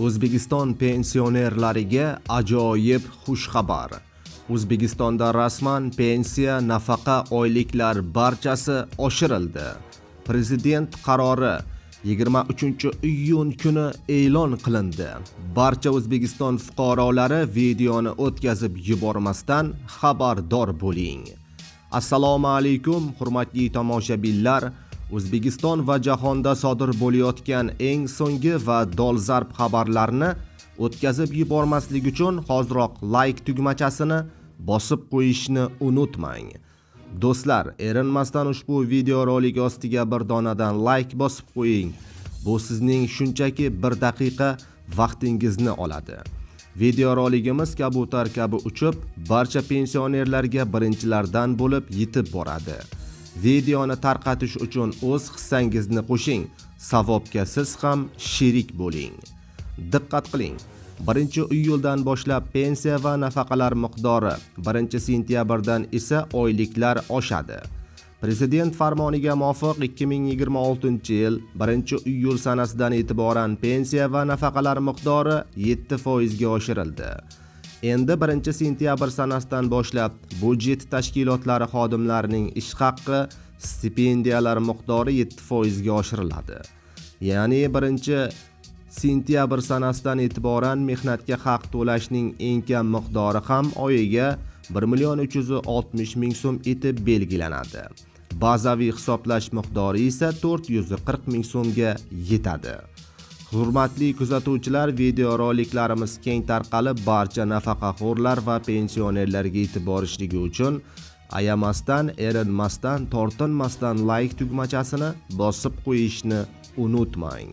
O'zbekiston pensionerlariga ajoyib xushxabar. O'zbekistonda rasman pensiya, nafaqa, oyliklar barchasi oshirildi. Prezident qarori 23-iyun kuni e'lon qilindi. Barcha O'zbekiston fuqarolari videoni o'tkazib yubormasdan xabardor bo'ling. Assalomu alaykum, hurmatli tomoshabinlar. O'zbekiston va jahonda sodir bo'layotgan eng so'nggi va dolzarb xabarlarni o'tkazib yubormaslik uchun hoziroq like tugmachasini bosib qo'yishni unutmang. Do'stlar, erinmasdan ushbu videorolik ostiga bir donadan like bosib qo'ying. Bu sizning shunchaki 1 daqiqa vaqtingizni oladi. Videoroligimiz kabutar kabi uchib, barcha pensionerlarga birinchilardan bo'lib yetib boradi. Videoni tarqatish uchun o'z hissangizni qo'shing. Savobga siz ham sherik bo'ling. Diqqat qiling. 1-iyuldan boshlab pensiya va nafaqalar miqdori, 1-sentyabrdan esa oyliklar oshadi. Prezident farmoniga muvofiq 2026-yil 1-iyul sanasidan e'tiboran pensiya va nafaqalar miqdori 7% ga oshirildi. Endi 1-sentyabr sanasidan boshlab budjet tashkilotlari xodimlarining ish haqqi, stipendiyalar miqdori 7% ga oshiriladi. Ya'ni 1-sentyabr sanasidan e'tiboran mehnatga haq to'lashning eng kam miqdori ham oyiga 1,360,000 so'm etib belgilanadi. Bazaviy hisoblash miqdori esa 440,000 so'mga yetadi. Hurmatli kuzatuvchilar, videoroliklarimiz keng tarqalib, barcha nafaqaxo'rlar va pensionerlarga yetib borishligi uchun ayamasdan, erinmasdan, tortinmasdan like tugmachasini bosib qo'yishni unutmang.